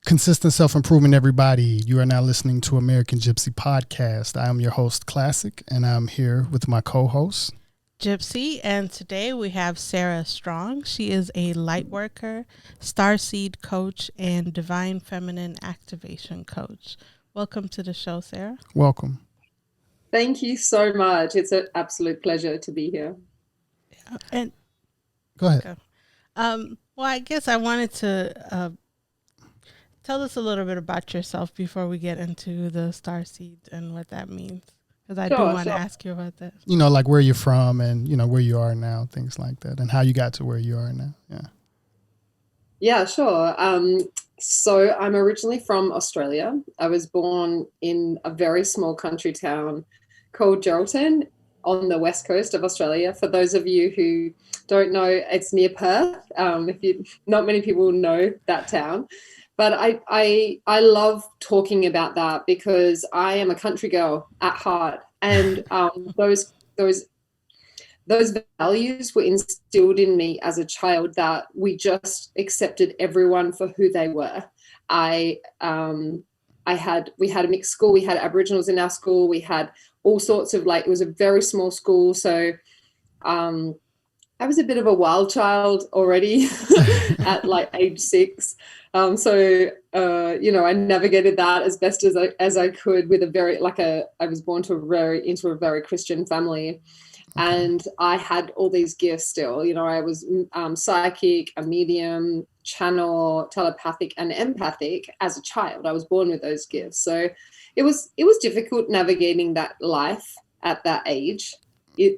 Consistent self-improvement, everybody. You are now listening to American gypC Podcast. I am your host, Classic, and I'm here with my co-host, gypC, and today we have Sarah Strong. She is a light worker, Starseed Coach, and Divine Feminine Activation Coach. Welcome to the show, Sarah. Welcome. Thank you so much. It's an absolute pleasure to be here. And go ahead. Well, I guess I wanted to tell us a little bit about yourself before we get into the Starseed and what that means. Because I do want to ask you about that. You know, like where you're from and, you know, where you are now, things like that, and how you got to where you are now. Yeah, sure. So I'm originally from Australia. I was born in a very small country town called Geraldton on the west coast of Australia. For those of you who don't know, it's near Perth. Not many people know that town. But I love talking about that because I am a country girl at heart, and those values were instilled in me as a child, that we just accepted everyone for who they were. We had a mixed school. We had Aboriginals in our school. We had all sorts of, it was a very small school, so I was a bit of a wild child already at age 6. So I navigated that as best as I could with I was born into a very Christian family. Okay. And I had all these gifts still. You know, I was psychic, a medium, channel, telepathic, and empathic as a child. I was born with those gifts. So it was difficult navigating that life at that age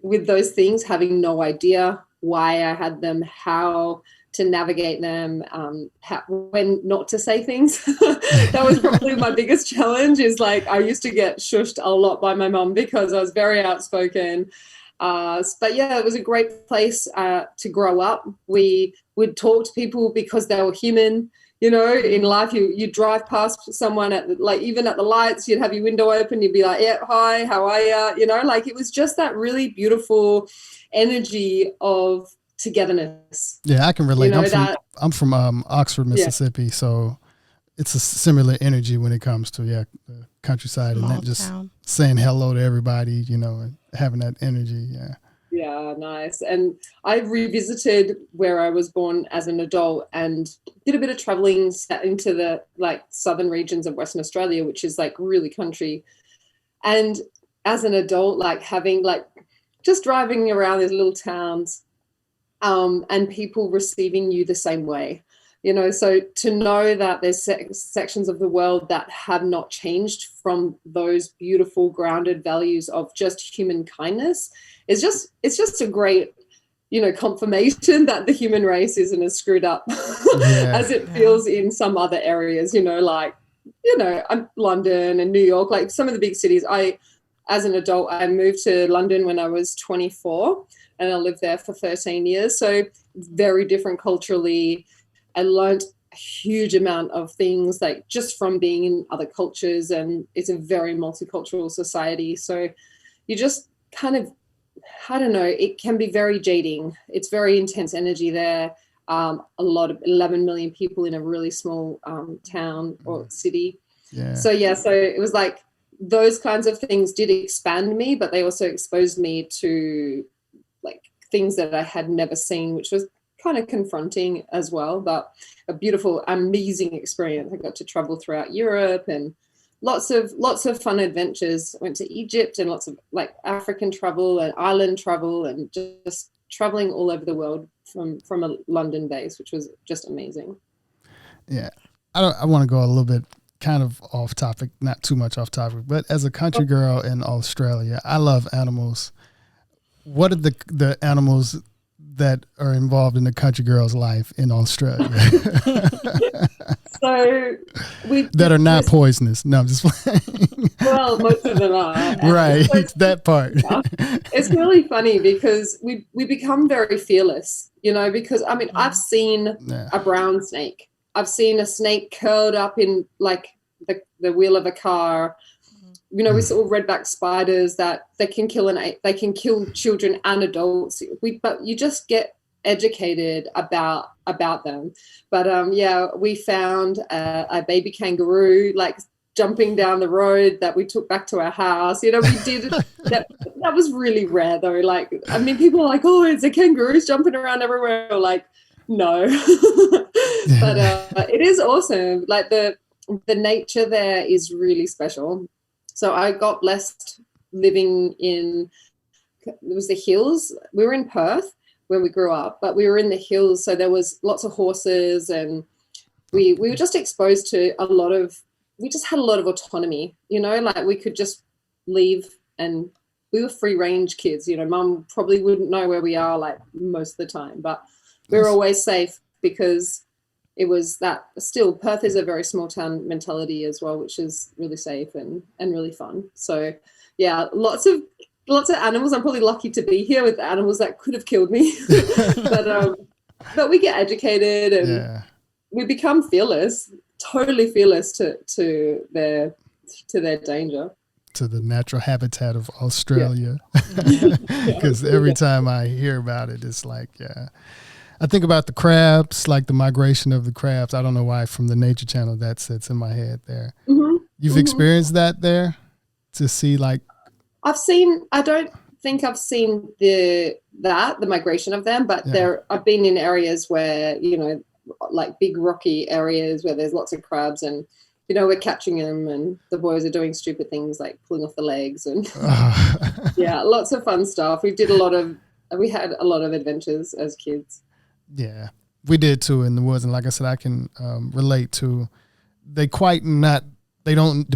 with those things, having no idea why I had them, how to navigate them, when not to say things. That was probably my biggest challenge, is I used to get shushed a lot by my mum because I was very outspoken. But yeah, it was a great place to grow up. We would talk to people because they were human. You know, in life, you drive past someone even at the lights, you'd have your window open, you'd be like, yeah, hi, how are you? You know, it was just that really beautiful energy of togetherness. Yeah, I can relate. You know, I'm from Oxford, Mississippi, so it's a similar energy when it comes to the countryside. Small and then just town. Saying hello to everybody, you know, and having that energy. Yeah, nice. And I revisited where I was born as an adult and did a bit of traveling into the southern regions of Western Australia, which is really country. And as an adult, having just driving around these little towns and people receiving you the same way. You know, so to know that there's sections of the world that have not changed from those beautiful grounded values of just human kindness it's just a great, confirmation that the human race isn't as screwed up as it feels in some other areas, London and New York, some of the big cities. As an adult, I moved to London when I was 24 and I lived there for 13 years. So very different culturally. I learned a huge amount of things just from being in other cultures, and it's a very multicultural society. So you just kind of, I don't know, it can be very jading. It's very intense energy there. A lot of 11 million people in a really small town or city. Yeah. So it was those kinds of things did expand me, but they also exposed me to things that I had never seen, which was kind of confronting as well, but a beautiful, amazing experience. I got to travel throughout Europe and lots of fun adventures. I went to Egypt and lots of African travel and island travel and just traveling all over the world from a London base, which was just amazing. Yeah. I want to go a little bit kind of off topic, not too much off topic, but as a country girl in Australia, I love animals. What are the animals that are involved in the country girl's life in Australia? So that are not poisonous. No, I'm just playing. Well, most of them are. Right, it's that part. It's really funny because we become very fearless, because I've seen a brown snake. I've seen a snake curled up in the wheel of a car. We saw redback spiders that they can kill children and adults. But you just get educated about them. But yeah, we found a baby kangaroo like jumping down the road that we took back to our house. You know, we did that. That was really rare though. Like, I mean, people are like, oh, it's a kangaroos jumping around everywhere. We're like, no. But it is awesome. Like the nature there is really special. So I got blessed living in, it was the hills. We were in Perth when we grew up, but we were in the hills. So there was lots of horses, and we were just exposed to we just had a lot of autonomy, you know, like we could just leave, and we were free range kids. You know, mum probably wouldn't know where we are like most of the time, but we were always safe because it was that. Still, Perth is a very small town mentality as well, which is really safe and really fun. So yeah, lots of animals. I'm probably lucky to be here with the animals that could have killed me. But we get educated, and we become fearless, totally fearless to their danger. To the natural habitat of Australia. Because every time I hear about it, it's like, I think about the crabs, like the migration of the crabs. I don't know why, from the Nature Channel, that sits in my head there. You've experienced that there, to see like. I don't think I've seen the migration of them, but I've been in areas where, you know, like big rocky areas where there's lots of crabs, and, you know, we're catching them, and the boys are doing stupid things like pulling off the legs, and yeah, lots of fun stuff. We had a lot of adventures as kids. Yeah, we did too in the woods. And like I said, I can relate to, the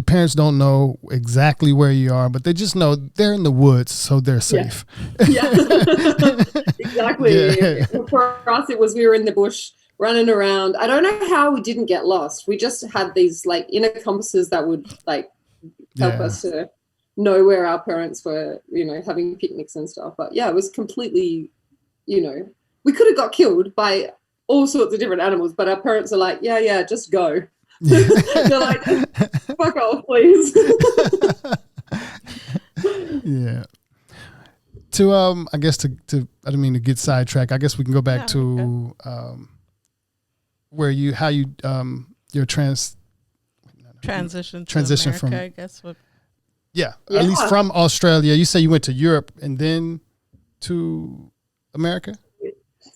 parents don't know exactly where you are, but they just know they're in the woods, so they're safe. Yeah. Exactly. Yeah. For us, we were in the bush running around. I don't know how we didn't get lost. We just had these like inner compasses that would like help us to know where our parents were, you know, having picnics and stuff. But yeah, it was completely, you know, we could have got killed by all sorts of different animals, but our parents are like, yeah, just go. They're like, fuck off, please. Yeah. To I guess to I don't mean to get sidetracked. I guess we can go back to where your transition to America, from, I guess. At least from Australia. You say you went to Europe and then to America?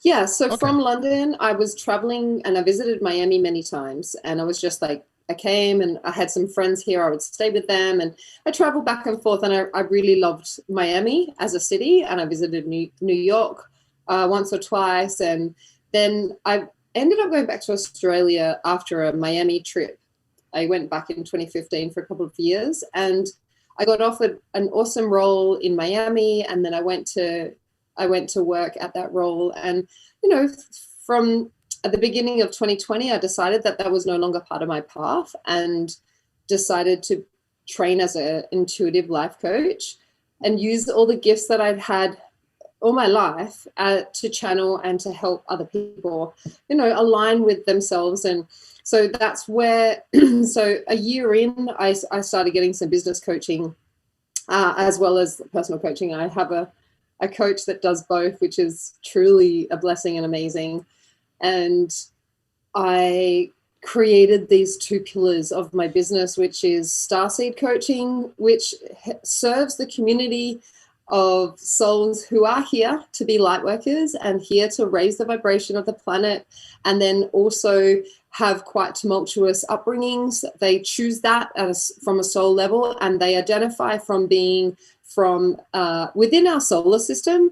Yeah, so from London, I was traveling, and I visited Miami many times, and I was just like, I came and I had some friends here. I would stay with them, and I traveled back and forth, and I really loved Miami as a city, and I visited New York once or twice, and then I ended up going back to Australia after a Miami trip. I went back in 2015 for a couple of years, and I got offered an awesome role in Miami, and then I went to work at that role. And, you know, from at the beginning of 2020, I decided that was no longer part of my path, and decided to train as an intuitive life coach and use all the gifts that I'd had all my life to channel and to help other people, you know, align with themselves. And so that's where, so a year in, I started getting some business coaching as well as personal coaching. I have a coach that does both, which is truly a blessing and amazing. And I created these two pillars of my business, which is Starseed Coaching, which serves the community of souls who are here to be light workers and here to raise the vibration of the planet, and then also have quite tumultuous upbringings. They choose that from a soul level, and they identify from being from within our solar system,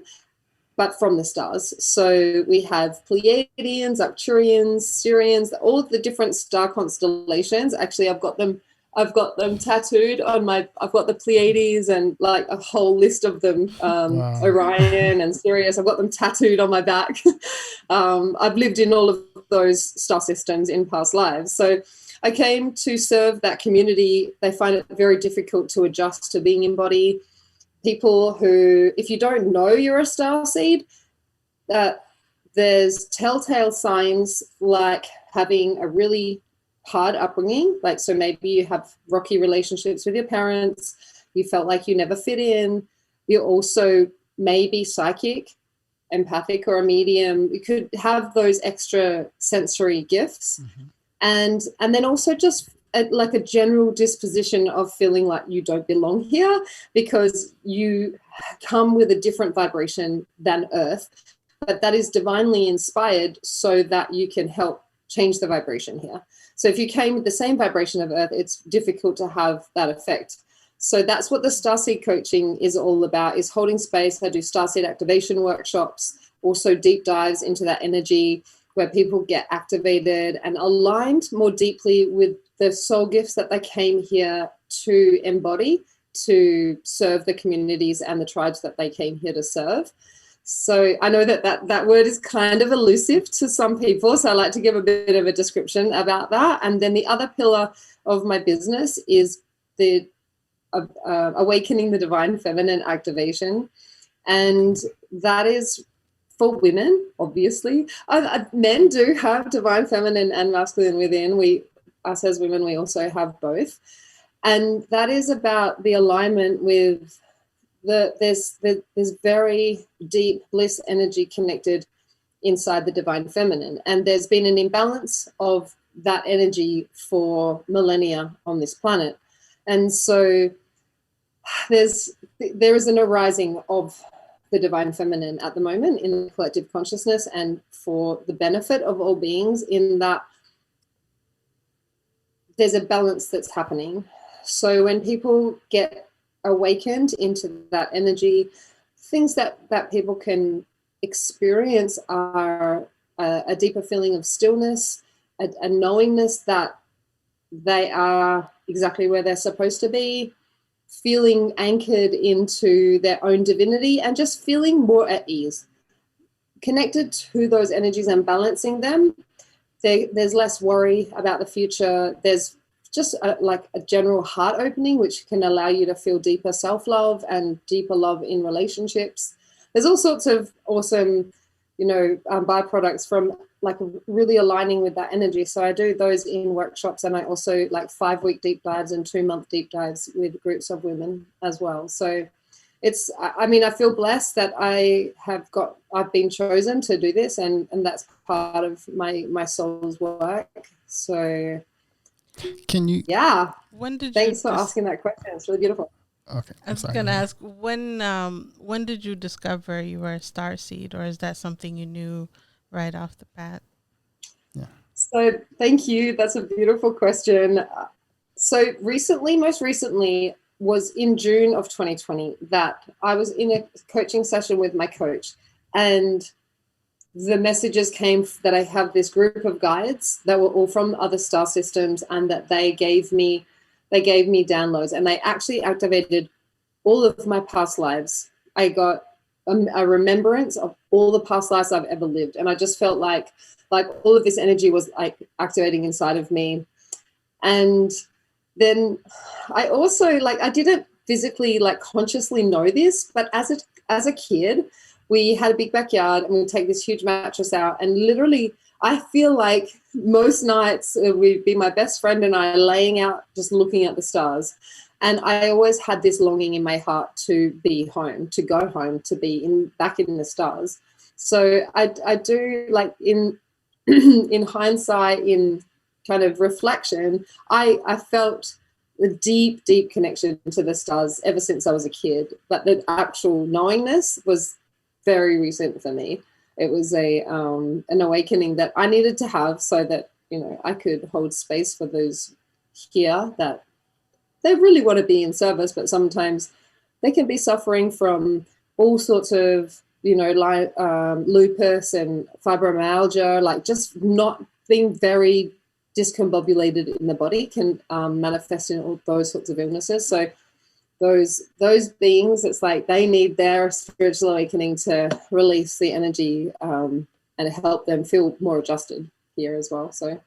but from the stars. So we have Pleiadians, Arcturians, Sirians, all of the different star constellations. Actually, I've got them tattooed on I've got the Pleiades and like a whole list of them, wow. Orion and Sirius. I've got them tattooed on my back. I've lived in all of those star systems in past lives. So I came to serve that community. They find it very difficult to adjust to being in body. People who, if you don't know you're a starseed, there's telltale signs like having a really hard upbringing. Like, so maybe you have rocky relationships with your parents. You felt like you never fit in. You also may be psychic. empathic or a medium. You could have those extra sensory gifts, and then also just like a general disposition of feeling like you don't belong here because you come with a different vibration than Earth, but that is divinely inspired so that you can help change the vibration here. So if you came with the same vibration of Earth, it's difficult to have that effect. So that's what the Starseed Coaching is all about, is holding space. I do Starseed activation workshops, also deep dives into that energy where people get activated and aligned more deeply with the soul gifts that they came here to embody, to serve the communities and the tribes that they came here to serve. So I know that word is kind of elusive to some people, so I like to give a bit of a description about that. And then the other pillar of my business is the awakening the divine feminine activation, and that is for women, obviously. Men do have divine feminine and masculine within. Us as women, we also have both, and that is about the alignment with there's very deep bliss energy connected inside the divine feminine, and there's been an imbalance of that energy for millennia on this planet. And so there is an arising of the divine feminine at the moment in the collective consciousness, and for the benefit of all beings, in that there's a balance that's happening. So when people get awakened into that energy, things that people can experience are a deeper feeling of stillness, a knowingness that they are exactly where they're supposed to be, feeling anchored into their own divinity, and just feeling more at ease, connected to those energies and balancing them. There's less worry about the future. There's just like a general heart opening, which can allow you to feel deeper self-love and deeper love in relationships. There's all sorts of awesome, byproducts from like really aligning with that energy. So I do those in workshops, and I also like 5-week deep dives and 2-month deep dives with groups of women as well. So I feel blessed that I've been chosen to do this, and that's part of my soul's work. So can you? Yeah. Thanks for asking that question. It's really beautiful. Okay. I was going to ask, when did you discover you were a starseed, or is that something you knew right off the bat? Yeah. So thank you. That's a beautiful question. So most recently was in June of 2020 that I was in a coaching session with my coach, and the messages came that I have this group of guides that were all from other star systems, and that they gave me downloads, and they actually activated all of my past lives. I got a remembrance of all the past lives I've ever lived, and I just felt like all of this energy was like activating inside of me. And then I also I didn't physically consciously know this, but as a kid, we had a big backyard, and we'd take this huge mattress out, and literally I feel like most nights we'd be my best friend and I laying out just looking at the stars. And I always had this longing in my heart to be home, to go home, to be back in the stars. So I do, in in hindsight, in kind of reflection, I felt a deep, deep connection to the stars ever since I was a kid. But the actual knowingness was very recent for me. It was an awakening that I needed to have so that, I could hold space for those here that they really want to be in service, but sometimes they can be suffering from all sorts of, lupus and fibromyalgia, just not being very discombobulated in the body can manifest in all those sorts of illnesses. So those beings, it's like they need their spiritual awakening to release the energy and help them feel more adjusted here as well. So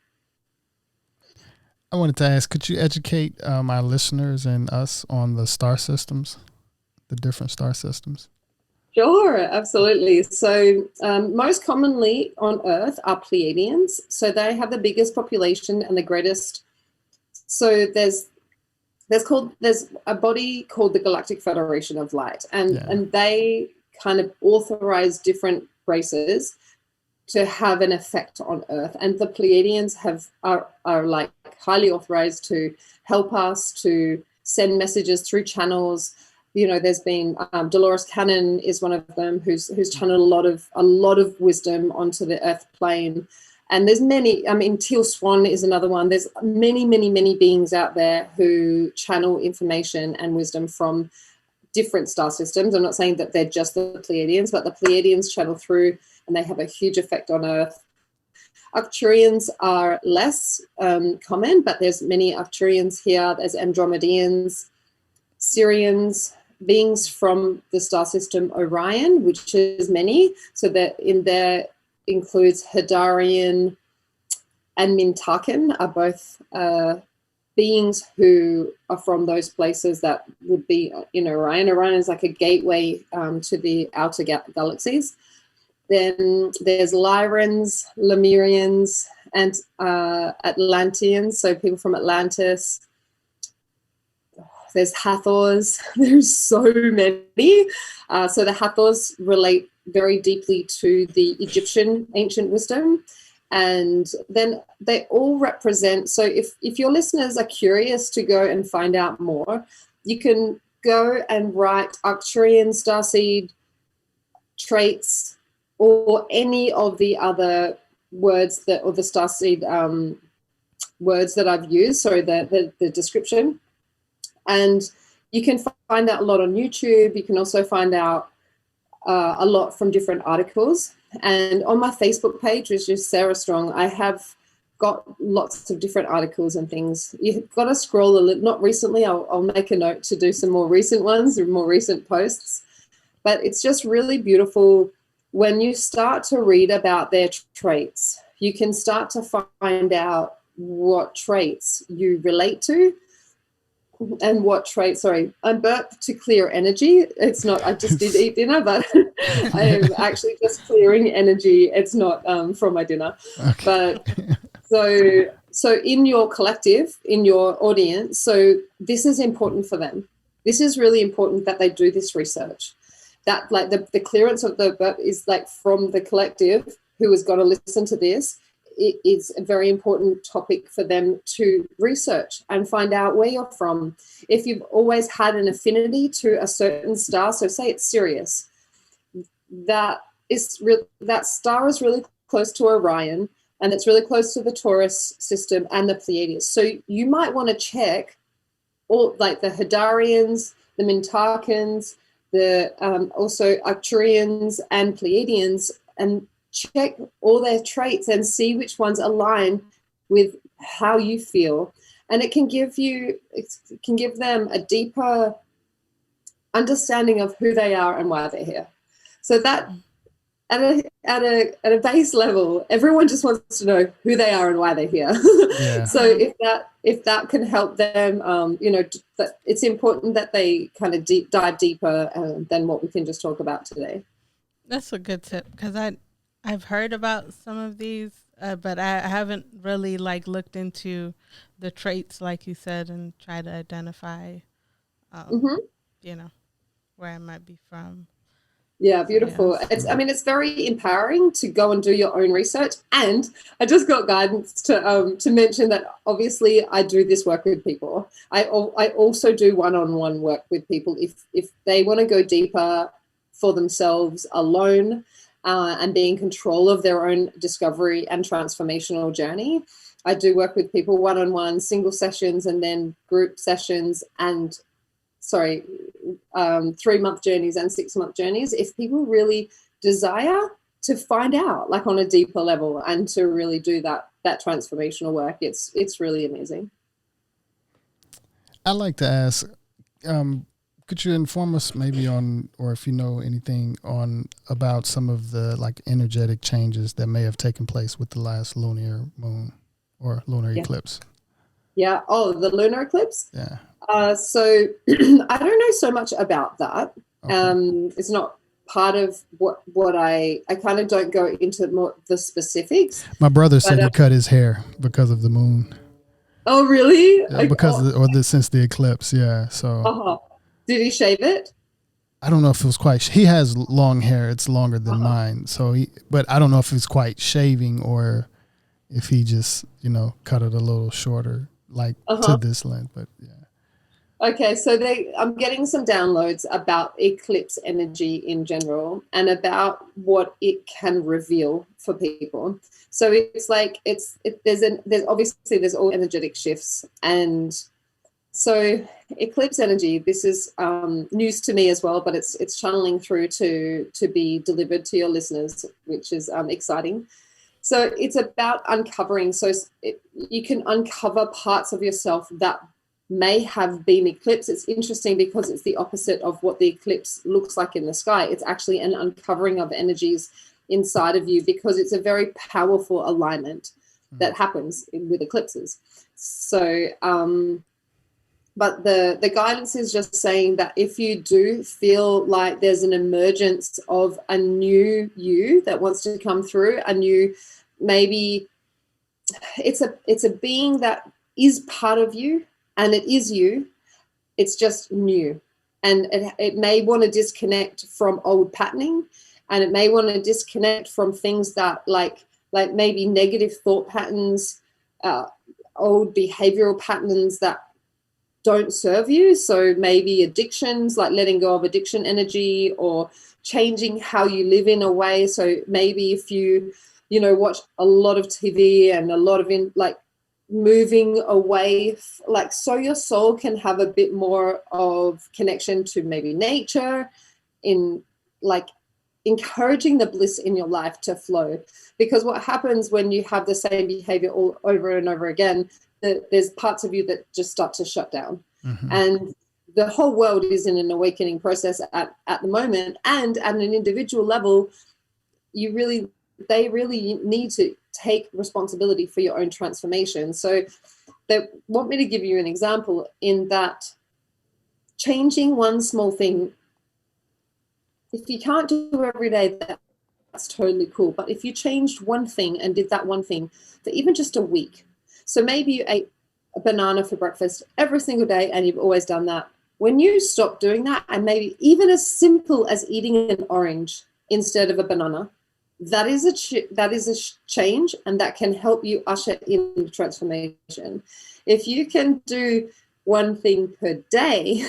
I wanted to ask, could you educate my listeners and us on the star systems, the different star systems? Sure, absolutely. So most commonly on Earth are Pleiadians. So they have the biggest population and the greatest. So there's a body called the Galactic Federation of Light, and they kind of authorize different races to have an effect on Earth. And the Pleiadians are like highly authorized to help us, to send messages through channels. You know, there's been Dolores Cannon is one of them who's channeled a lot of wisdom onto the Earth plane. And there's many, I mean, Teal Swan is another one. There's many, many, many beings out there who channel information and wisdom from different star systems. I'm not saying that they're just the Pleiadians, but the Pleiadians channel through and they have a huge effect on Earth. Arcturians are less common, but there's many Arcturians here. There's Andromedeans, Sirians, beings from the star system Orion, which is many. So that in there includes Hadarian and Mintakan are both beings who are from those places that would be in Orion. Orion is like a gateway to the outer galaxies. Then there's Lyrans, Lemurians, and Atlanteans, so people from Atlantis. There's Hathors. There's so many. So the Hathors relate very deeply to the Egyptian ancient wisdom. And then they all represent, so if your listeners are curious to go and find out more, you can go and write Arcturian starseed traits or any of the other words that, or the starseed words that I've used, sorry, the description. And you can find out a lot on YouTube. You can also find out a lot from different articles. And on my Facebook page, which is Sarah Strong, I have got lots of different articles and things. You've got to scroll a little, not recently, I'll make a note to do some more recent ones, or more recent posts. But it's just really beautiful when you start to read about their traits. You can start to find out what traits you relate to. And what trait, sorry, I burped to clear energy. It's not, I just did eat dinner, but I am actually just clearing energy. It's not from my dinner. Okay. But so in your collective, in your audience, so this is important for them. This is really important that they do this research. That like the clearance of the burp is like from the collective who has got to listen to this. It is a very important topic for them to research and find out where you're from. If you've always had an affinity to a certain star, so say it's Sirius, that star is really close to Orion, and it's really close to the Taurus system and the Pleiades. So you might want to check all like the Hadarians, the Mintakans, the also Arcturians and Pleiadians, and check all their traits and see which ones align with how you feel. And it can give them a deeper understanding of who they are and why they're here. So that at a base level, everyone just wants to know who they are and why they're here. Yeah. So if that can help them, that it's important that they kind of dive deeper than what we can just talk about today. That's a good tip, because I've heard about some of these, but I haven't really looked into the traits, like you said, and try to identify, where I might be from. Yeah, beautiful. So, yeah. It's very empowering to go and do your own research. And I just got guidance to mention that obviously I do this work with people. I also do one-on-one work with people if they want to go deeper for themselves alone. And be in control of their own discovery and transformational journey. I do work with people one-on-one, single sessions, and then group sessions, and 3-month journeys and 6-month journeys. If people really desire to find out, like on a deeper level, and to really do that transformational work, it's really amazing. I'd like to ask, could you inform us maybe on, or if you know anything on about some of the energetic changes that may have taken place with the last lunar moon or lunar eclipse? Yeah. Oh, the lunar eclipse? Yeah. So I don't know so much about that. Okay. It's not part of what I kind of don't go into more the specifics. My brother said he cut his hair because of the moon. Oh, really? Because since the eclipse. Yeah. So. Uh-huh. Did he shave it? I don't know if it was quite, he has long hair. It's longer than mine. So but I don't know if it's quite shaving or if he just, cut it a little shorter, like to this length, but yeah. Okay, so I'm getting some downloads about eclipse energy in general and about what it can reveal for people. So it's like there's obviously all energetic shifts, and so eclipse energy. This is news to me as well, but it's channeling through to be delivered to your listeners, which is exciting. So it's about uncovering. So you can uncover parts of yourself that may have been eclipsed. It's interesting because it's the opposite of what the eclipse looks like in the sky. It's actually an uncovering of energies inside of you because it's a very powerful alignment that happens with eclipses. So, but the guidance is just saying that if you do feel like there's an emergence of a new you that wants to come through, a new, maybe it's a being that is part of you, and it is you, it's just new. And it may want to disconnect from old patterning, and it may want to disconnect from things that like maybe negative thought patterns, old behavioral patterns that don't serve you. So maybe addictions, like letting go of addiction energy, or changing how you live in a way. So maybe if you watch a lot of TV and a lot of moving away, like so your soul can have a bit more of connection to maybe nature, in like encouraging the bliss in your life to flow. Because what happens when you have the same behavior all over and over again, there's parts of you that just start to shut down. And the whole world is in an awakening process at the moment, and at an individual level, they really need to take responsibility for your own transformation. So they want me to give you an example in that changing one small thing, if you can't do every day, that's totally cool. But if you changed one thing and did that one thing for even just a week, so maybe you ate a banana for breakfast every single day and you've always done that. When you stop doing that, and maybe even as simple as eating an orange instead of a banana, that is a change, and that can help you usher in transformation. If you can do one thing per day,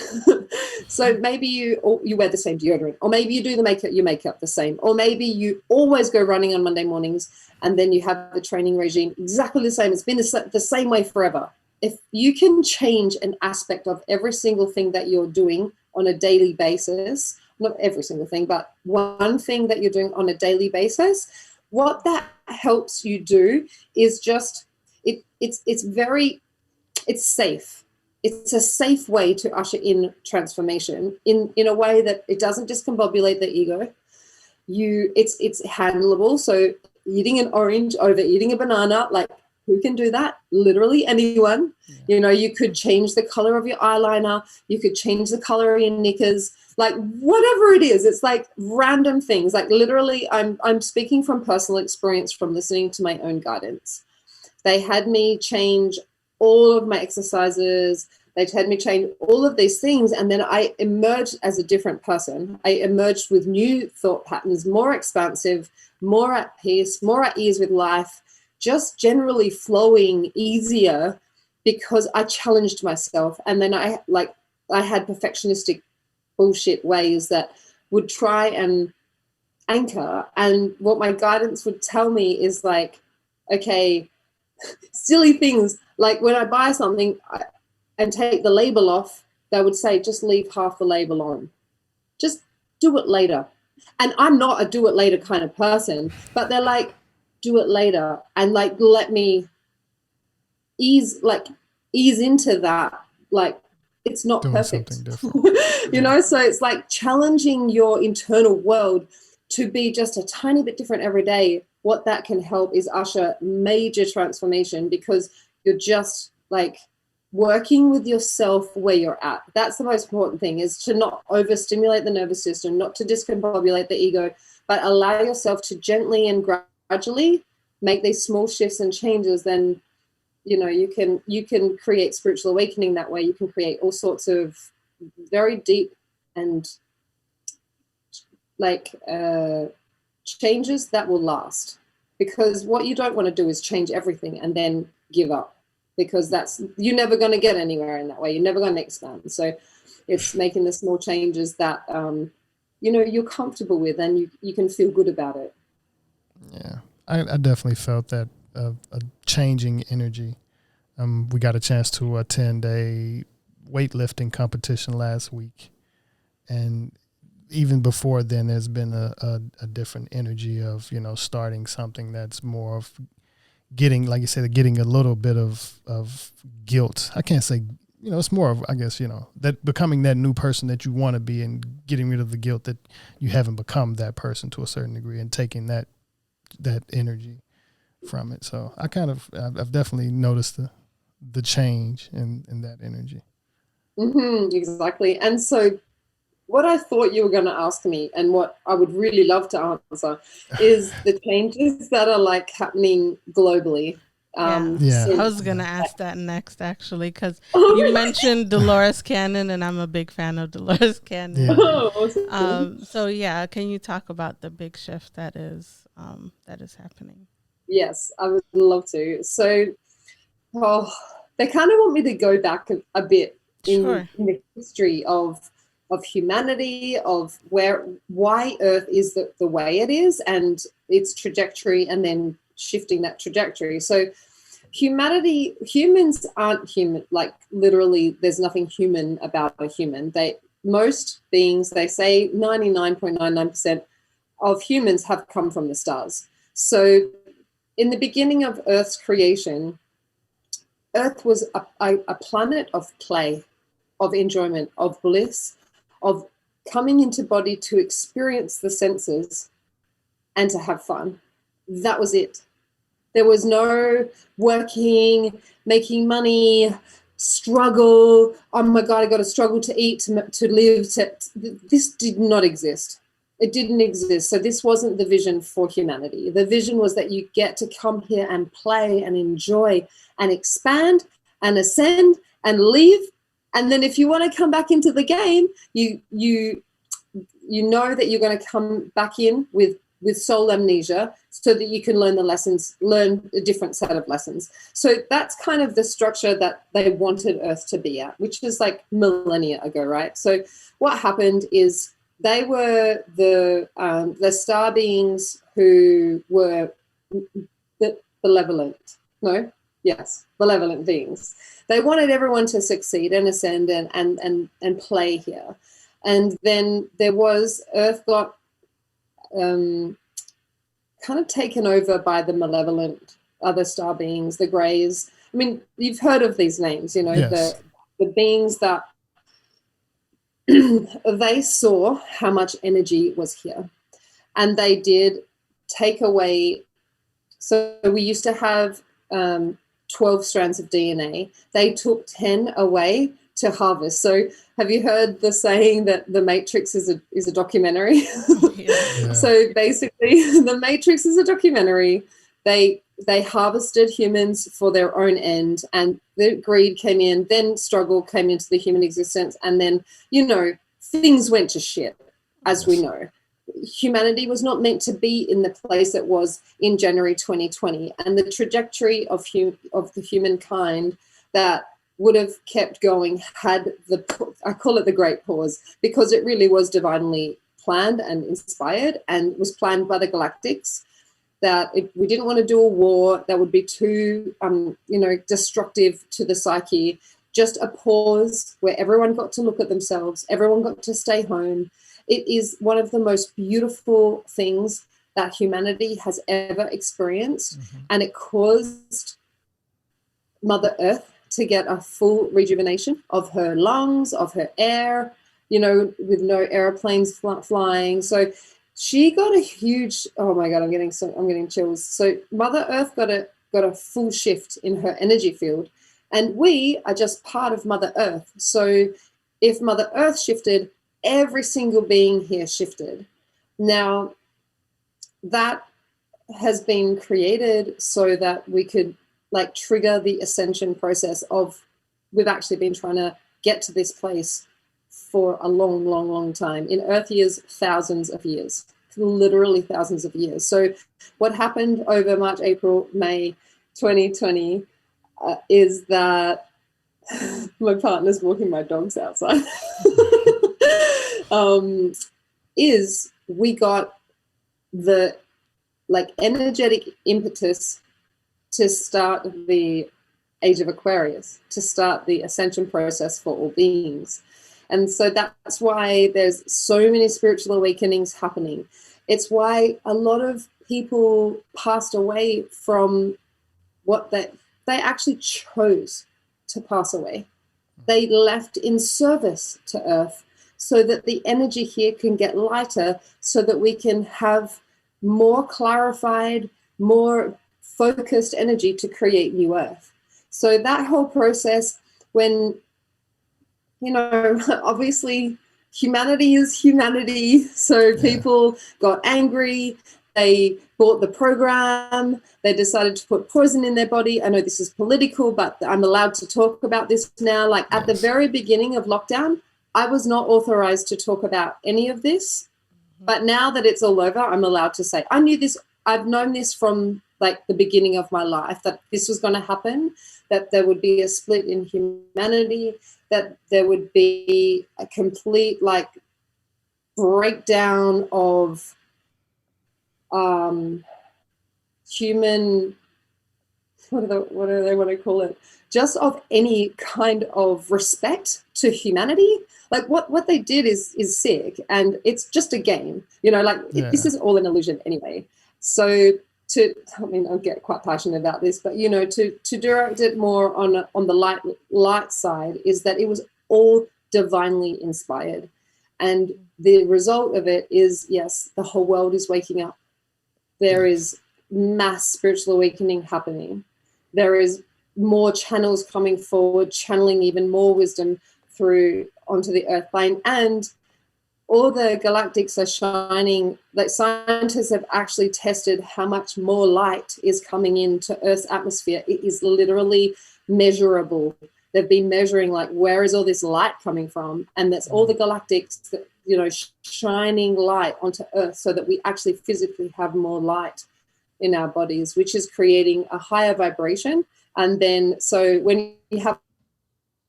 so maybe you wear the same deodorant, or maybe you do your makeup the same, or maybe you always go running on Monday mornings, and then you have the training regime exactly the same. It's been the same way forever. If you can change an aspect of every single thing that you're doing on a daily basis, not every single thing, but one thing that you're doing on a daily basis, what that helps you do is just, it's safe. It's a safe way to usher in transformation in a way that it doesn't discombobulate the ego. It's handleable. So eating an orange over eating a banana, like, who can do that? Literally anyone. Yeah. You could change the color of your eyeliner. You could change the color of your knickers. Like, whatever it is, it's like random things. Like, literally, I'm speaking from personal experience from listening to my own guidance. They had me change all of my exercises. They had me change all of these things. And then I emerged as a different person. I emerged with new thought patterns, more expansive, more at peace, more at ease with life, just generally flowing easier because I challenged myself. And then I had perfectionistic bullshit ways that would try and anchor. And what my guidance would tell me is like, okay, silly things. Like when I buy something and take the label off, they would say, just leave half the label on. Just do it later. And I'm not a do it later kind of person, but they're like, do it later, and like let me ease into that. Like, it's not doing perfect. You know, so it's like challenging your internal world to be just a tiny bit different every day. What that can help is usher major transformation, because you're just like working with yourself where you're at. That's the most important thing, is to not overstimulate the nervous system, not to discombobulate the ego, but allow yourself to gently and gradually make these small shifts and changes. Then, you know, you can create spiritual awakening that way. You can create all sorts of very deep and like changes that will last, because what you don't want to do is change everything and then give up, because you're never going to get anywhere in that way. You're never going to expand. So it's making the small changes that you're comfortable with, and you can feel good about it. Yeah, I definitely felt that a changing energy. We got a chance to attend a weightlifting competition last week, and even before then, there's been a different energy of starting something that's more of getting, like you said, getting a little bit of guilt. I can't say it's more of, I guess, that becoming that new person that you want to be, and getting rid of the guilt that you haven't become that person to a certain degree, and taking that energy from it. So I've definitely noticed the change in that energy. Exactly. And so what I thought you were going to ask me, and what I would really love to answer, is the changes that are like happening globally. Yeah. I was going to ask that next, actually, because you mentioned Dolores Cannon, and I'm a big fan of Dolores Cannon. Yeah. Awesome. So yeah, can you talk about the big shift that is happening? Yes, I would love to. So they kind of want me to go back a bit in the history of humanity, of why Earth is the way it is, and its trajectory, and then shifting that trajectory. So humans aren't human, like literally there's nothing human about a human. Most beings, they say 99.99% of humans have come from the stars. So in the beginning of Earth's creation, Earth was a planet of play, of enjoyment, of bliss, of coming into body to experience the senses and to have fun. That was it. There was no working, making money, struggle. Oh my God, I got to struggle to eat, to live. This did not exist. It didn't exist. So this wasn't the vision for humanity. The vision was that you get to come here and play and enjoy and expand and ascend and live. And then if you want to come back into the game, you know that you're going to come back in with soul amnesia, so that you can learn a different set of lessons. So that's kind of the structure that they wanted Earth to be at, which is like millennia ago, right? So what happened is they were the star beings who were benevolent beings. They wanted everyone to succeed and ascend and play here. And then Earth got kind of taken over by the malevolent other star beings, the Greys. I mean, you've heard of these names, Yes. the beings that they saw how much energy was here, and they did take away. So we used to have 12 strands of DNA. They took 10 away to harvest. So have you heard the saying that the Matrix is a documentary? Yeah. So basically, the Matrix is a documentary. They harvested humans for their own end, and the greed came in, then struggle came into the human existence, and then, things went to shit, as we know. Humanity was not meant to be in the place it was in January 2020, and the trajectory of the humankind that would have kept going had I call it the Great Pause, because it really was divinely planned and inspired, and was planned by the galactics, that we didn't want to do a war that would be too destructive to the psyche. Just a pause where everyone got to look at themselves, everyone got to stay home. It is one of the most beautiful things that humanity has ever experienced. And it caused Mother Earth to get a full rejuvenation of her lungs, of her air, with no airplanes flying. So she got a huge, oh my God, I'm getting chills. So Mother Earth got a full shift in her energy field, and we are just part of Mother Earth. So if Mother Earth shifted, every single being here shifted. Now, that has been created so that we could trigger the ascension process we've actually been trying to get to this place for a long, long, long time. In Earth years, thousands of years, literally thousands of years. So what happened over March, April, May 2020 is that my partner's walking my dogs outside. Is we got the energetic impetus to start the age of Aquarius, to start the ascension process for all beings. And so that's why there's so many spiritual awakenings happening. It's why a lot of people passed away from what they actually chose to pass away. They left in service to Earth so that the energy here can get lighter, so that we can have more clarified, more focused energy to create new Earth. So that whole process, when, obviously humanity is humanity. So people got angry. They bought the program. They decided to put poison in their body. I know this is political, but I'm allowed to talk about this now. Like at the very beginning of lockdown, I was not authorized to talk about any of this. But now that it's all over, I'm allowed to say, I knew this. I've known this from like the beginning of my life, that this was going to happen, that there would be a split in humanity, that there would be a complete like breakdown of human, what do they want to call it? Just of any kind of respect to humanity. Like what they did is sick, and it's just a game, this is all an illusion anyway. So I'll get quite passionate about this, but to direct it more on the light side is that it was all divinely inspired. And the result of it is, yes, the whole world is waking up. There is mass spiritual awakening happening. There is more channels coming forward, channeling even more wisdom through onto the earth plane. And all the galactics are shining. Like scientists have actually tested how much more light is coming into Earth's atmosphere. It is literally measurable. They've been measuring like, where is all this light coming from? And that's all the galactics that, shining light onto Earth, so that we actually physically have more light in our bodies, which is creating a higher vibration. And then, so when you have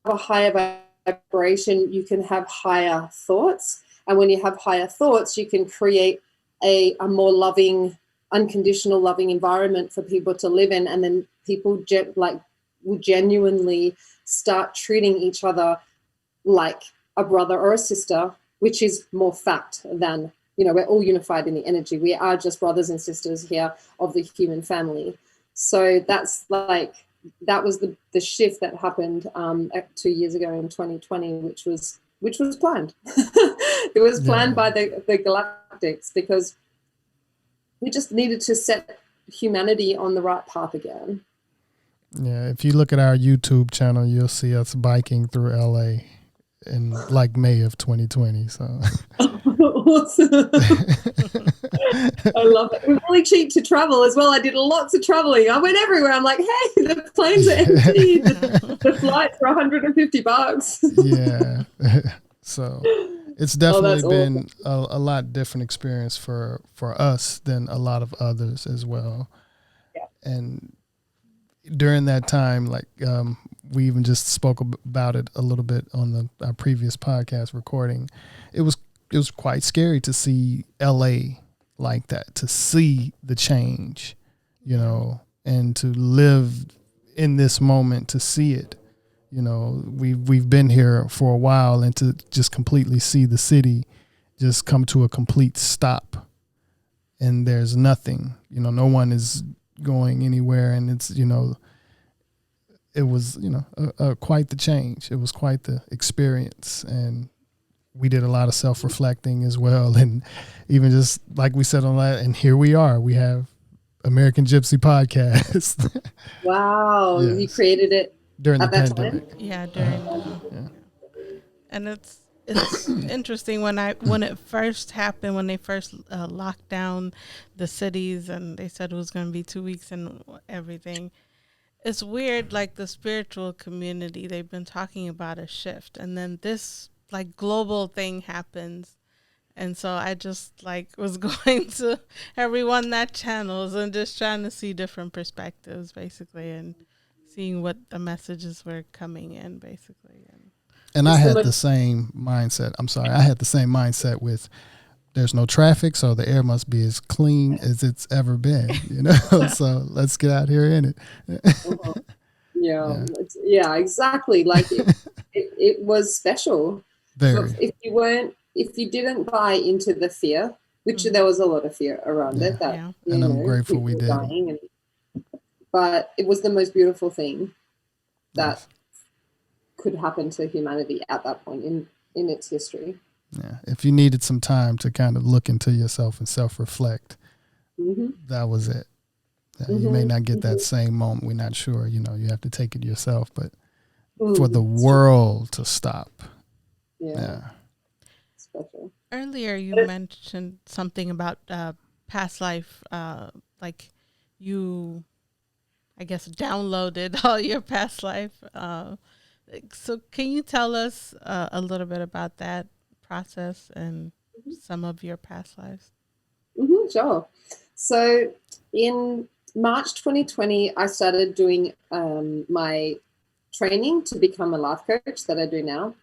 a higher vibration, you can have higher thoughts. And when you have higher thoughts, you can create a more loving, unconditional loving environment for people to live in. And then people will genuinely start treating each other like a brother or a sister, which is more fact than, we're all unified in the energy. We are just brothers and sisters here of the human family. So that's that was the shift that happened 2 years ago in 2020, which was planned. It was planned by the galactics, because we just needed to set humanity on the right path again. Yeah, if you look at our YouTube channel, you'll see us biking through LA in like May of 2020. So awesome. I love it. It was really cheap to travel as well. I did lots of traveling. I went everywhere. I'm like, hey, the planes are empty. The flights are $150. Yeah. So it's definitely been a lot different experience for us than a lot of others as well. Yeah. And during that time, we even just spoke about it a little bit on our previous podcast recording. It was quite scary to see LA like that, to see the change, and to live in this moment, to see it. We've been here for a while, and to just completely see the city just come to a complete stop, and there's nothing, no one is going anywhere, and it's, it was, quite the change. It was quite the experience, and we did a lot of self-reflecting as well, and even just like we said on that, and here we are. We have American gypC podcast. Wow, yes. You created it during the pandemic. Time? Yeah, during and it's interesting when it first happened, when they first locked down the cities, and they said it was going to be 2 weeks and everything. It's weird, like the spiritual community, they've been talking about a shift, and then this like global thing happens. And so I just like was going to everyone that channels and just trying to see different perspectives basically, and seeing what the messages were coming in basically. And I had the same mindset. I'm sorry. I had the same mindset with there's no traffic, so the air must be as clean as it's ever been, you know? So let's get out here in it. Yeah, exactly. Like it was special. Very. If you didn't buy into the fear, which there was a lot of fear around it, that and I'm grateful we did. But it was the most beautiful thing that could happen to humanity at that point in its history. Yeah. If you needed some time to kind of look into yourself and self-reflect, that was it. You may not get that same moment. We're not sure, you know, you have to take it yourself, but for the world to stop. Yeah. Special. Earlier you mentioned something about past life, like you, I guess, downloaded all your past life. So can you tell us a little bit about that process and some of your past lives? Sure. So in March 2020, I started doing my training to become a life coach that I do now.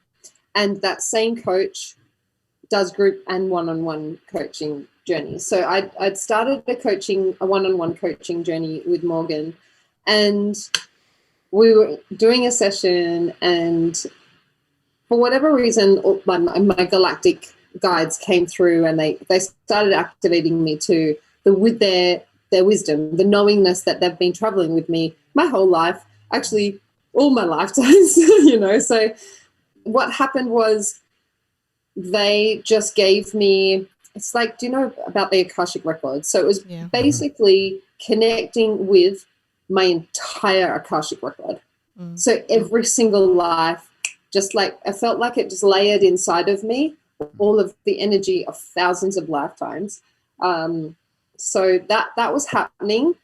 And that same coach does group and one-on-one coaching journeys. So I'd started a one-on-one coaching journey with Morgan, and we were doing a session, and for whatever reason, my galactic guides came through, and they started activating me to with their wisdom, the knowingness that they've been traveling with me my whole life, actually all my lifetimes, you know. So what happened was they just gave me, it's like, do you know about the Akashic records? So it was basically connecting with my entire Akashic record. So every single life, just like, I felt like it just layered inside of me, all of the energy of thousands of lifetimes. So that was happening.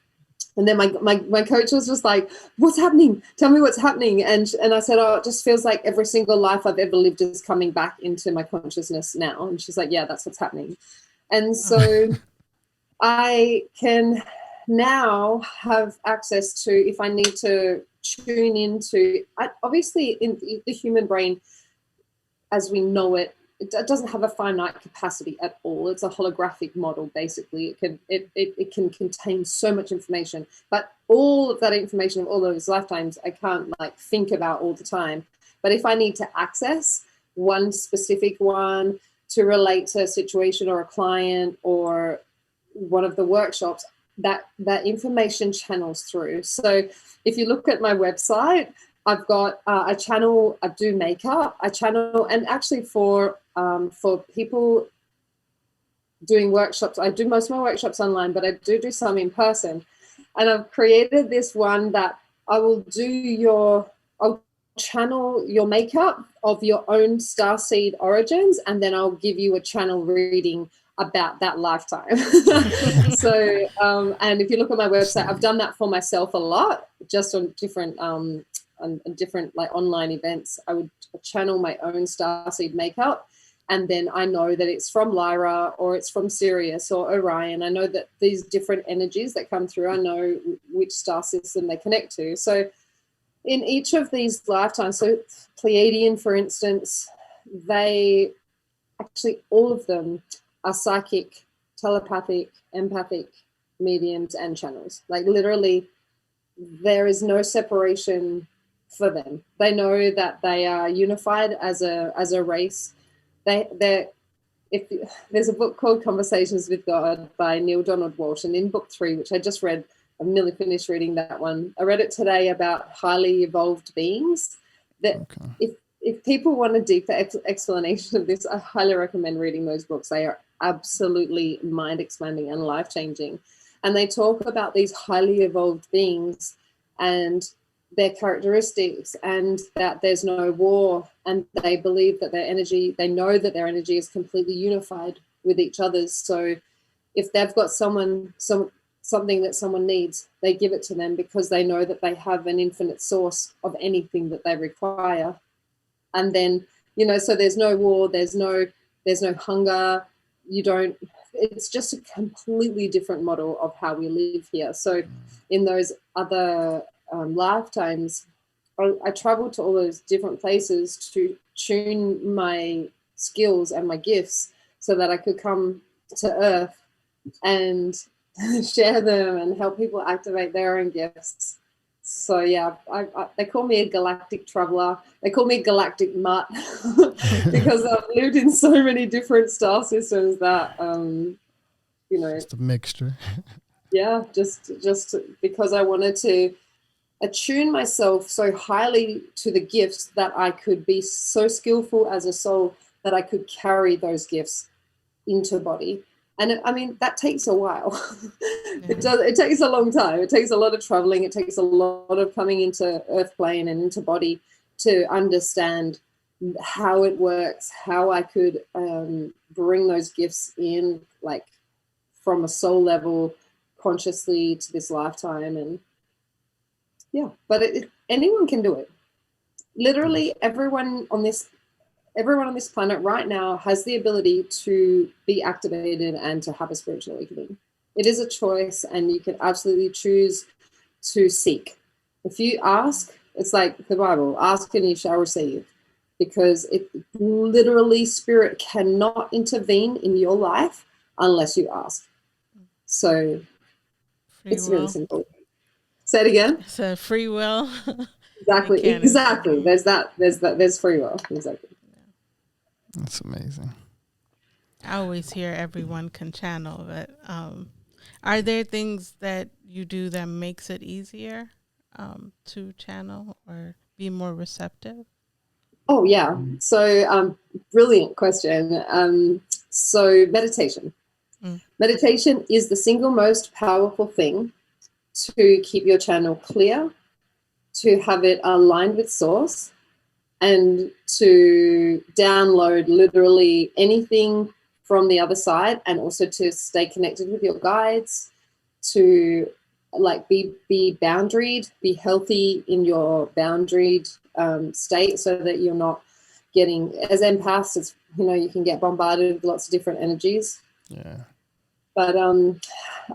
And then my coach was just like, what's happening? Tell me what's happening. And I said, oh, it just feels like every single life I've ever lived is coming back into my consciousness now. And she's like, yeah, that's what's happening. And so I can now have access to, if I need to tune into, obviously in the human brain as we know it, it doesn't have a finite capacity at all. It's a holographic model, basically. It can contain so much information, but all of that information of all those lifetimes, I can't like think about all the time. But if I need to access one specific one to relate to a situation or a client or one of the workshops, that information channels through. So if you look at my website, I've got a channel, I do makeup, a channel, and actually for people doing workshops, I do most of my workshops online, but I do some in person. And I've created this one that I'll channel your makeup of your own starseed origins, and then I'll give you a channel reading about that lifetime. So, and if you look at my website, I've done that for myself a lot, just on different like online events. I would channel my own starseed makeup, and then I know that it's from Lyra or it's from Sirius or Orion. I know that these different energies that come through, I know which star system they connect to. So in each of these lifetimes, so Pleiadian, for instance, they actually, all of them are psychic, telepathic, empathic mediums and channels. Like literally, there is no separation for them. They know that they are unified as a race. If there's a book called Conversations with God by Neil Donald Walsh, and in book 3, which I just read, I'm nearly finished reading that one. I read it today about highly evolved beings. That if people want a deeper explanation of this, I highly recommend reading those books. They are absolutely mind-expanding and life-changing. And they talk about these highly evolved beings and their characteristics, and that there's no war, and they believe that they know that their energy is completely unified with each other's. So if they've got something that someone needs, they give it to them because they know that they have an infinite source of anything that they require. And then you know, so there's no war, there's no hunger. It's just a completely different model of how we live here. So in those other lifetimes, I traveled to all those different places to tune my skills and my gifts so that I could come to Earth and share them and help people activate their own gifts. So yeah, they call me a galactic traveler. They call me a galactic mutt because I've lived in so many different star systems that, you know, Just a mixture. yeah, just because I wanted to attune myself so highly to the gifts that I could be so skillful as a soul that I could carry those gifts into body. And I mean, that takes a while. It takes a long time. It takes a lot of traveling. It takes a lot of coming into earth plane and into body to understand how it works, how I could bring those gifts in, like from a soul level, consciously to this lifetime. And yeah, but anyone can do it. Literally everyone on this planet right now has the ability to be activated and to have a spiritual awakening. It is a choice, and you can absolutely choose to seek. If you ask, it's like the Bible, ask and you shall receive, because it literally, spirit cannot intervene in your life unless you ask. So it's really simple. Say it again. It's a free will. Exactly. There's free will. Exactly. That's amazing. I always hear everyone can channel, but are there things that you do that makes it easier to channel or be more receptive? Oh yeah. So brilliant question. So meditation. Meditation is the single most powerful thing to keep your channel clear, to have it aligned with source, and to download literally anything from the other side, and also to stay connected with your guides, to like be boundaried, be healthy in your boundaried state, so that you're not getting, as empaths, it's, you know, you can get bombarded with lots of different energies. Yeah. But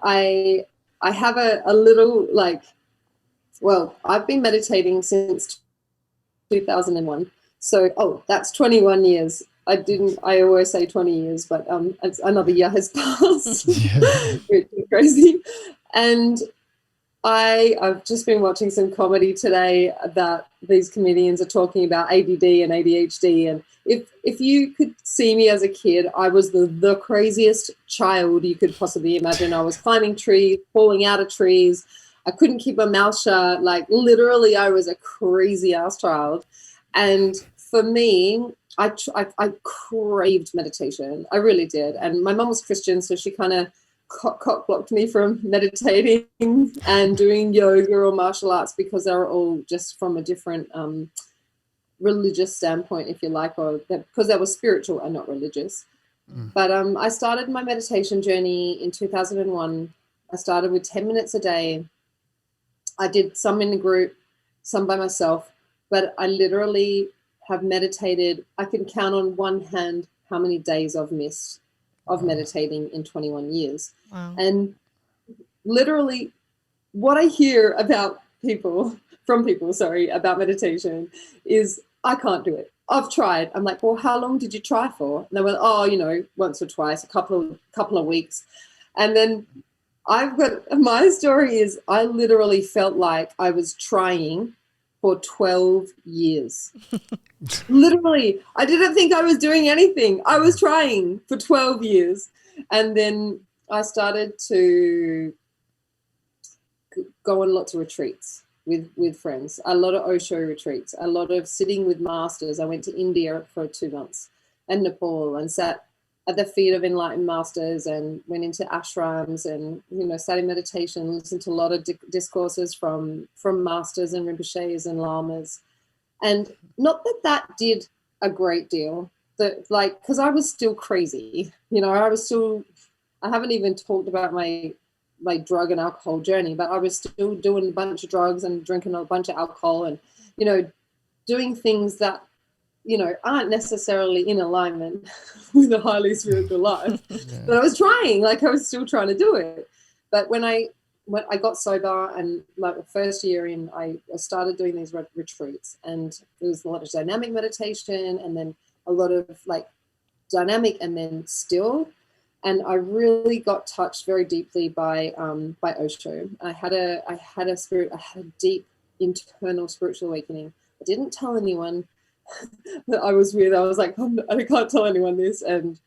I have a little, like, well, I've been meditating since 2001. So, that's 21 years. I always say 20 years, but another year has passed, which is crazy. And I've just been watching some comedy today that these comedians are talking about ADD and ADHD. And if you could see me as a kid, I was the craziest child you could possibly imagine. I was climbing trees, falling out of trees. I couldn't keep my mouth shut. Like, literally, I was a crazy ass child. And for me, I craved meditation. I really did. And my mom was Christian, so she kind of cock blocked me from meditating and doing yoga or martial arts, because they're all just from a different religious standpoint, if you like, or because they were spiritual and not religious. But I started my meditation journey in 2001. I started with 10 minutes a day. I did some in a group, some by myself, but I literally have meditated. I can count on one hand how many days I've missed of meditating in 21 years. Wow. And literally what I hear about from people about meditation is, I can't do it. I've tried. I'm like, well, how long did you try for? And they went, once or twice, a couple of weeks. And then my story is, I literally felt like I was trying for 12 years. Literally, I didn't think I was doing anything. I was trying for 12 years. And then I started to go on lots of retreats with friends, a lot of Osho retreats, a lot of sitting with masters. I went to India for 2 months and Nepal, and sat at the feet of enlightened masters, and went into ashrams, and, you know, sat in meditation, listened to a lot of discourses from masters and rinpoches and lamas. And not that did a great deal, because I was still crazy, you know. I haven't even talked about my drug and alcohol journey, but I was still doing a bunch of drugs and drinking a bunch of alcohol, and, you know, doing things that aren't necessarily in alignment with a highly spiritual life. But I was trying, I was still trying to do it. But when I got sober, and the first year in, I started doing these retreats, and there was a lot of dynamic meditation, and then a lot of dynamic and then still. And I really got touched very deeply by Osho. I had a deep internal spiritual awakening. I didn't tell anyone that I was with. I was like, I can't tell anyone this. And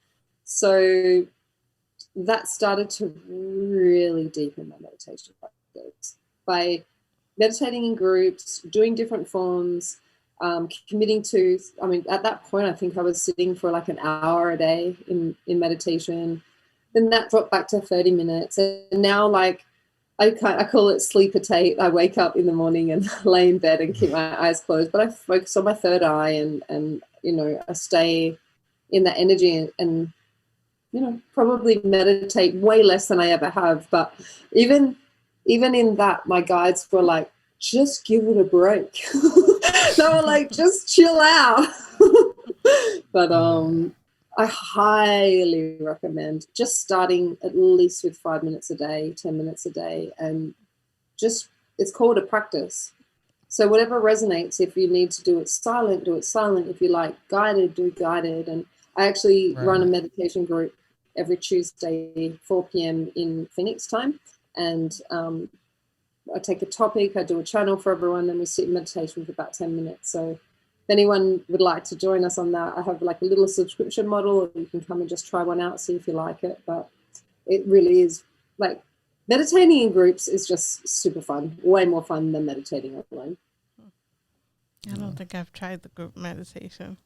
so that started to really deepen my meditation practice by meditating in groups, doing different forms, committing to, at that point, I think I was sitting for an hour a day in meditation. Then that dropped back to 30 minutes. And now I call it sleepitate. I wake up in the morning and lay in bed and keep my eyes closed, but I focus on my third eye and I stay in that energy and probably meditate way less than I ever have. But even in that, my guides were like, just give it a break. They were like, just chill out. But I highly recommend just starting at least with 5 minutes a day, 10 minutes a day, and just, it's called a practice. So whatever resonates, if you need to do it silent, do it silent. If you like guided, do guided. And I actually run a meditation group every Tuesday, 4 p.m. in Phoenix time. And I take a topic, I do a channel for everyone, and we sit in meditation for about 10 minutes. So if anyone would like to join us on that, I have a little subscription model, or you can come and just try one out, see if you like it. But it really is meditating in groups is just super fun, way more fun than meditating alone. I don't think I've tried the group meditation.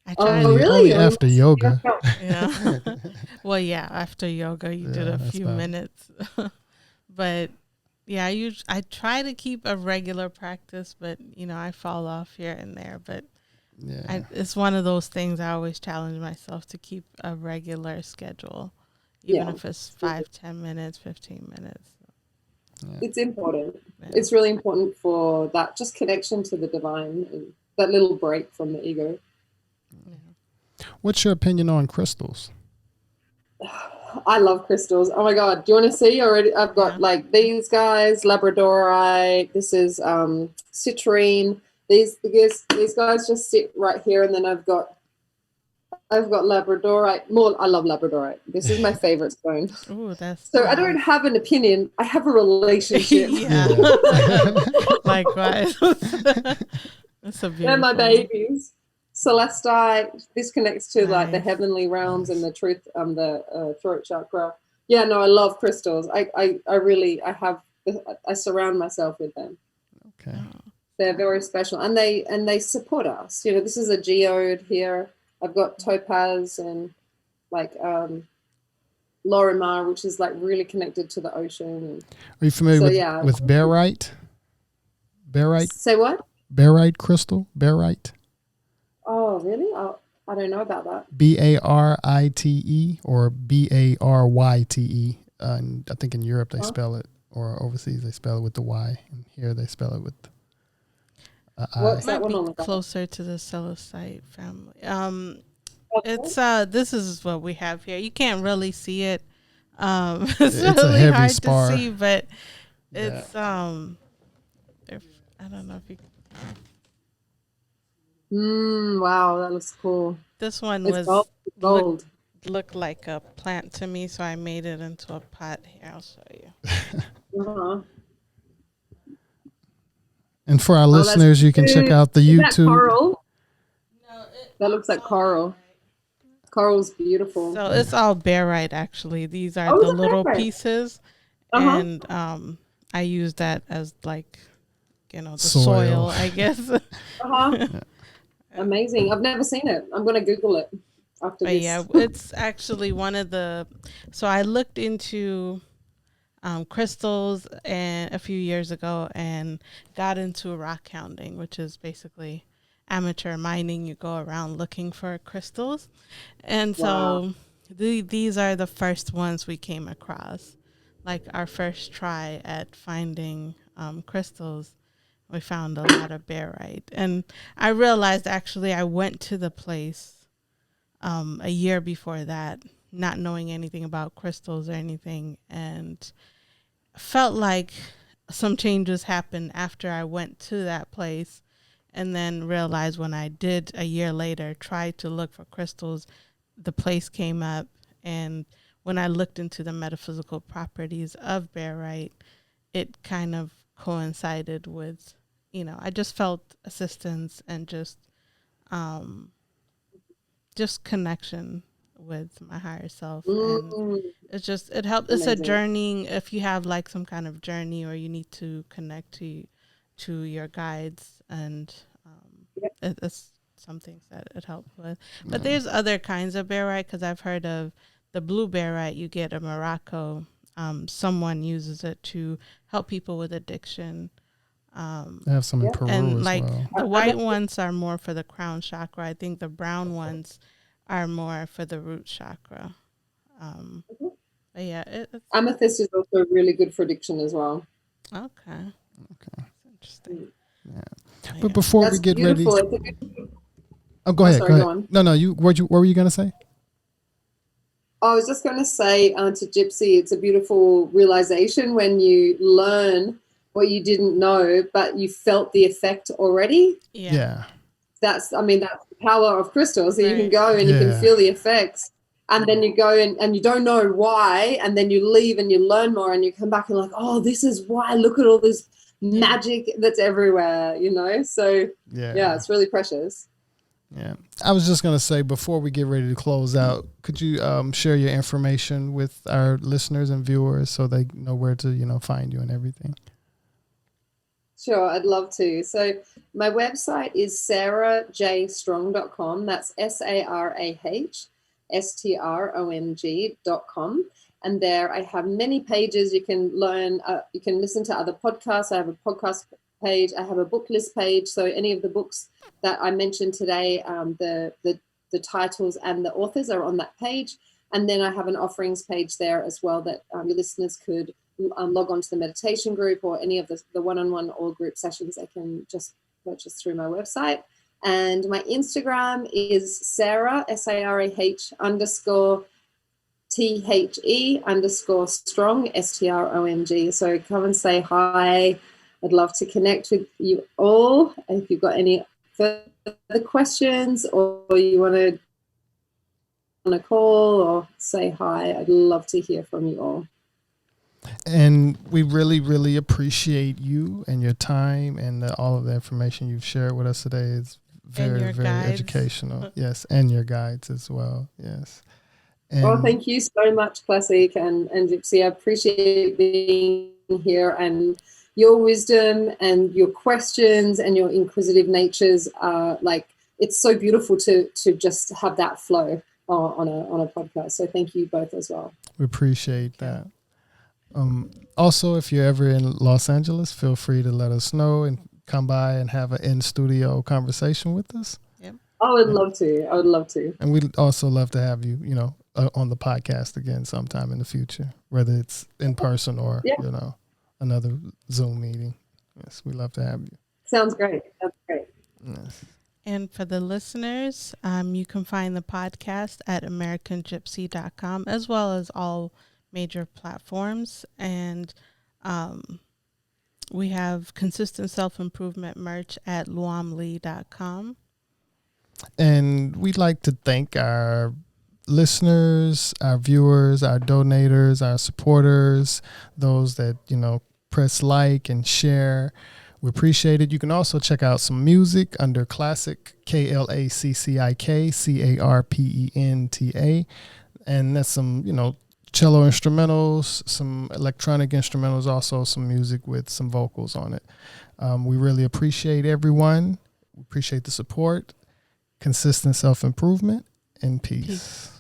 I tried really? Only after yoga. Yeah. Well, yeah, after yoga, you did a few minutes. But yeah, I try to keep a regular practice, but I fall off here and there. But it's one of those things I always challenge myself to keep a regular schedule, even if it's 5-10 minutes, 15 minutes. Yeah. It's important. Yeah. It's really important for that just connection to the divine and that little break from the ego. Yeah. What's your opinion on crystals? I love crystals. Oh my God. Do you want to see already? I've got these guys, Labradorite. This is citrine. These guys just sit right here. And then I've got Labradorite. I love Labradorite. This is my favorite stone. Ooh, that's so nice. I don't have an opinion. I have a relationship. Likewise. That's a beautiful. They're my babies. Celestite. This connects to the heavenly realms and the truth, the throat chakra. Yeah, no, I love crystals. I surround myself with them. Okay. They're very special, and they support us. This is a geode here. I've got topaz and Lorimar, which is really connected to the ocean. Are you familiar with barite? Barite? Say what? Barite crystal? Barite? Oh, really? I don't know about that. Barite or Baryte. I think in Europe they spell it, or overseas they spell it with the Y, and here they spell it with the What's I. That one on the closer to the Celestite family. It's okay. This is what we have here. You can't really see it. It's it's really a heavy hard spar. to see, but it's if I don't know if you. Wow, that looks cool. This one it's was gold. Looked like a plant to me, so I made it into a pot. Here, I'll show you. And for our listeners, you can check out the YouTube. That coral? No, that looks like coral. Coral's beautiful. So it's all barite, actually. These are the little pieces, and I use that as the soil, I guess. Amazing. I've never seen it. I'm going to Google it after this. Yeah, it's actually one of the. So I looked into crystals a few years ago and got into rock hounding, which is basically amateur mining. You go around looking for crystals, and so these are the first ones we came across, our first try at finding crystals. we found a lot of barite. And I realized actually I went to the place a year before that, not knowing anything about crystals or anything, and felt like some changes happened after I went to that place, and then realized when I did a year later try to look for crystals, the place came up, and when I looked into the metaphysical properties of barite, it kind of coincided with, I just felt assistance and just connection with my higher self. And it helped. It's a journey. If you have like some kind of journey, or you need to connect to your guides, and it's some things that it helped with. But there's other kinds of barite, because I've heard of the blue barite you get in Morocco. Someone uses it to help people with addiction. They have some in Peru and as like well. the white ones are more for the crown chakra. I think the brown ones are more for the root chakra. But yeah, it's Amethyst is also really good for addiction as well. okay. That's interesting. Yeah. But before we get beautiful. ready, go ahead. Go on. No, what were you going to say? I was just going to say to gypC, it's a beautiful realization when you learn what you didn't know, but you felt the effect already. Yeah. That's the power of crystals. So you can go and you can feel the effects, and then you go and you don't know why, and then you leave and you learn more, and you come back and like, oh, this is why. Look at all this magic that's everywhere, So yeah, it's really precious. Yeah. I was just going to say, before we get ready to close out, could you share your information with our listeners and viewers so they know where to, find you and everything? Sure, I'd love to. So my website is sarahjstrong.com. That's sarahstrong.com. And there I have many pages. You can learn, you can listen to other podcasts. I have a podcast page. I have a book list page. So any of the books that I mentioned today, the titles and the authors are on that page. And then I have an offerings page there as well that your listeners could log on to the meditation group, or any of the one-on-one or group sessions they can just purchase through my website. And my Instagram is Sarah, SARAH_THE_strong, STRONG. So come and say hi. I'd love to connect with you all. If you've got any further questions, or you want to on a call or say hi, I'd love to hear from you all. And we really, really appreciate you and your time, and all of the information you've shared with us today. Is very, very educational. Yes, and your guides as well. Yes. And thank you so much, Classic and gypC. I appreciate being here, and your wisdom and your questions and your inquisitive natures are it's so beautiful to just have that flow on a podcast. So thank you both as well. We appreciate that. Also, if you're ever in Los Angeles, feel free to let us know and come by and have an in-studio conversation with us. Yep. I would love to. And we'd also love to have you, on the podcast again sometime in the future, whether it's in person or, another Zoom meeting. Yes, we'd love to have you. Sounds great. That's great. Yes. And for the listeners, you can find the podcast at AmericanGypsy.com, as well as all major platforms. And we have consistent self-improvement merch at luamlee.com. And we'd like to thank our listeners, our viewers, our donators, our supporters, those that, press like and share. We appreciate it. You can also check out some music under Classic, KLACCIK, CARPENTA. And that's some, cello instrumentals, some electronic instrumentals, also some music with some vocals on it. We really appreciate everyone. We appreciate the support, consistent self-improvement, and peace.